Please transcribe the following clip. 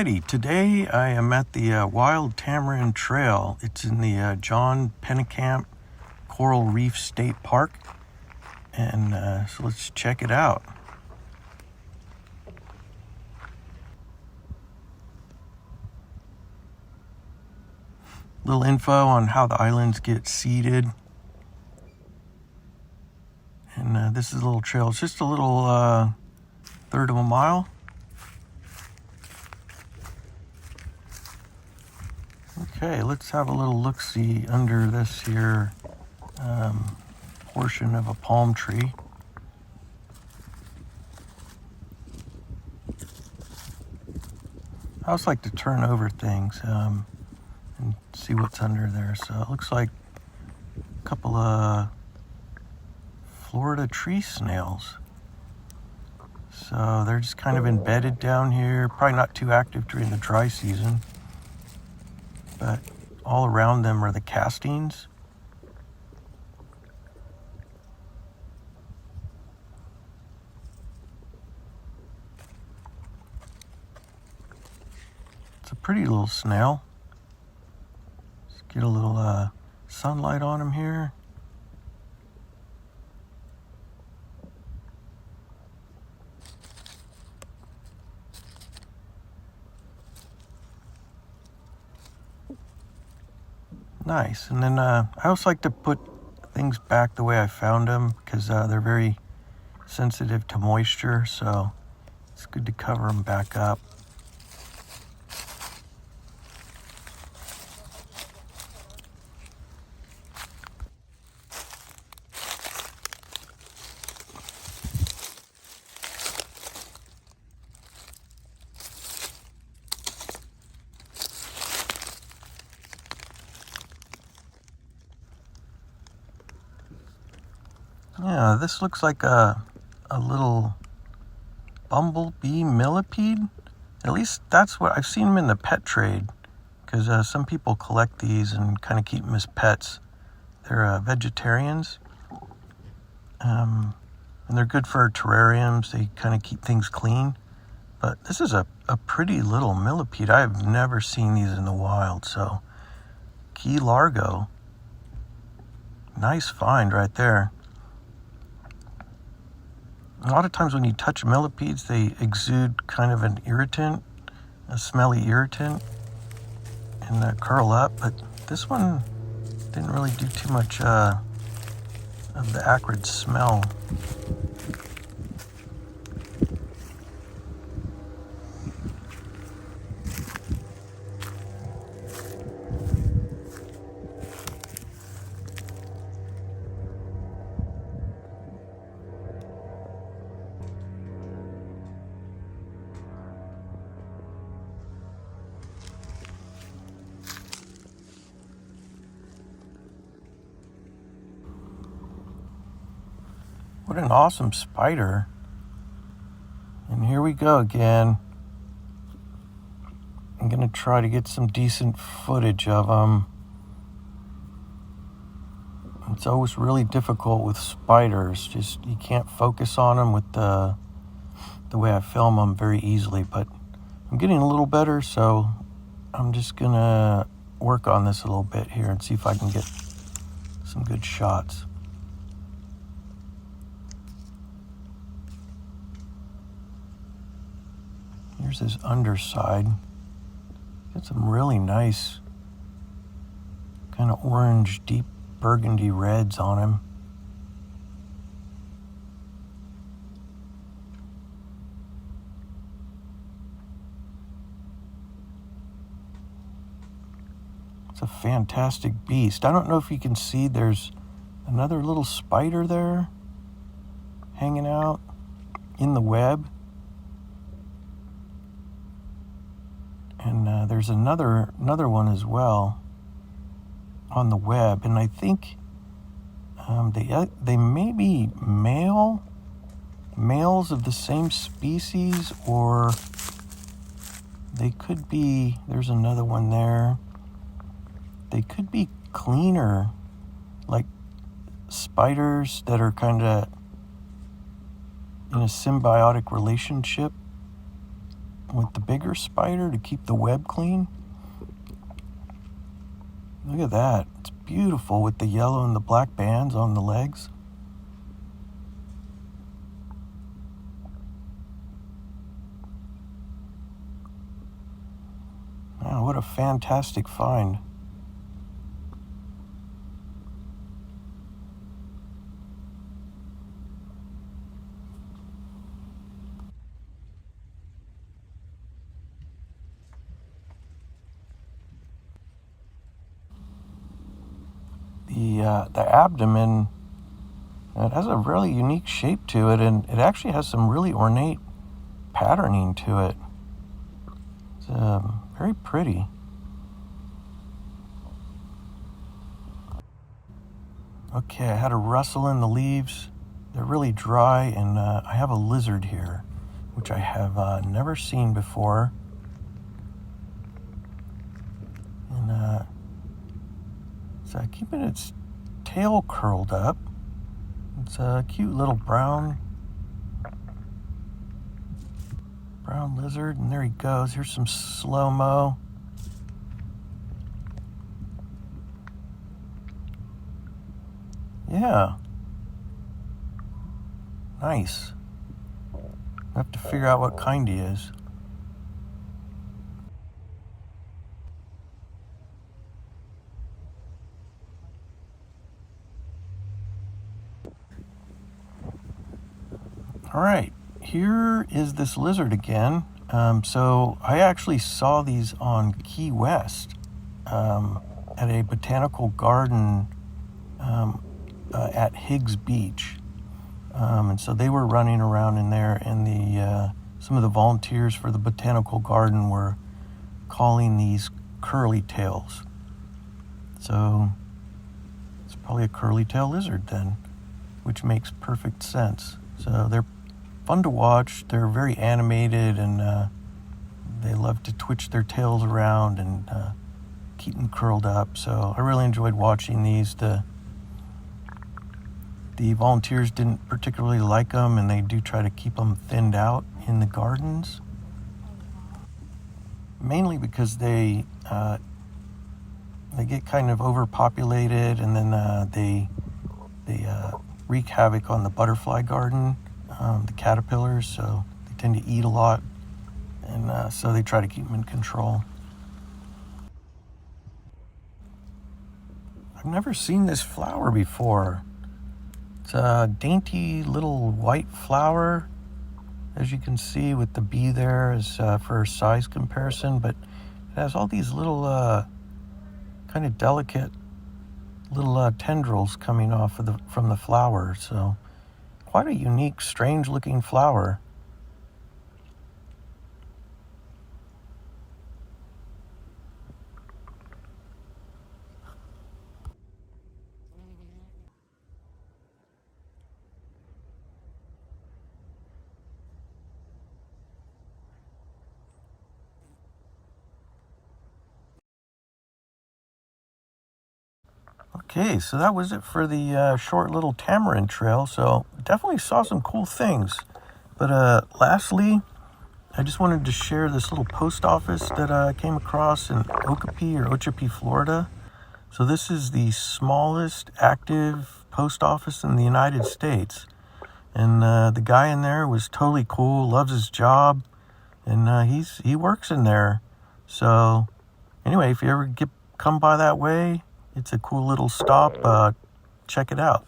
Alrighty, today I am at the Wild Tamarind Trail. It's in the Pennekamp Coral Reef State Park, and so let's check it out. Little info on how the islands get seeded. And this is a little trail. It's just a little third of a mile. Okay, let's have a little look-see under this here portion of a palm tree. I always like to turn over things and see what's under there. So it looks like a couple of Florida tree snails. So they're just kind of embedded down here, probably not too active during the dry season. But all around them are the castings. It's a pretty little snail. Let's get a little sunlight on him here. Nice. And then I also like to put things back the way I found them because they're very sensitive to moisture, so it's good to cover them back up. Yeah, this looks like a little bumblebee millipede. At least that's what I've seen them in the pet trade, because some people collect these and kind of keep them as pets. They're vegetarians, and they're good for terrariums. They kind of keep things clean. But this is a pretty little millipede. I have never seen these in the wild. So, Key Largo. Nice find right there. A lot of times when you touch millipedes, they exude kind of an irritant, a smelly irritant, and curl up. But this one didn't really do too much of the acrid smell. What an awesome spider. And here we go again. I'm going to try to get some decent footage of them. It's always really difficult with spiders. Just you can't focus on them with the way I film them very easily. But I'm getting a little better, so I'm just going to work on this a little bit here and see if I can get some good shots. Here's his underside. Got some really nice kind of orange, deep burgundy reds on him. It's a fantastic beast. I don't know if you can see, there's another little spider there hanging out in the web. And there's another one as well on the web, and I think they may be males of the same species, or they could be. There's another one there. They could be cleaner, like spiders that are kind of in a symbiotic relationship. with the bigger spider to keep the web clean. Look at that. It's beautiful with the yellow and the black bands on the legs. Wow, what a fantastic find. The abdomen, it has a really unique shape to it, and it actually has some really ornate patterning to it. It's very pretty. Okay, I had a rustle in the leaves. They're really dry, and I have a lizard here, which I have never seen before. And it's keeping its tail curled up. It's a cute little brown lizard, and there he goes. Here's some slow-mo. Yeah. Nice. I have to figure out what kind he is. All right, here is this lizard again. So I actually saw these on Key West at a botanical garden at Higgs Beach. And so they were running around in there, and some of the volunteers for the botanical garden were calling these curly tails. So it's probably a curly tail lizard then, which makes perfect sense. So they're fun to watch. They're very animated, and they love to twitch their tails around and keep them curled up. So I really enjoyed watching these. The volunteers didn't particularly like them, and they do try to keep them thinned out in the gardens, mainly because they get kind of overpopulated, and then they wreak havoc on the butterfly garden, the caterpillars, so they tend to eat a lot, and so they try to keep them in control. I've never seen this flower before. It's a dainty little white flower, as you can see with the bee there, is for size comparison, but it has all these little kind of delicate little tendrils coming off of from the flower. So quite a unique, strange looking flower. Okay, so that was it for the short little tamarind trail. So definitely saw some cool things. But lastly, I just wanted to share this little post office that I came across in Ochopee, Florida. So this is the smallest active post office in the United States. And the guy in there was totally cool, loves his job, and he works in there. So anyway, if you ever come by that way, it's a cool little stop. Check it out.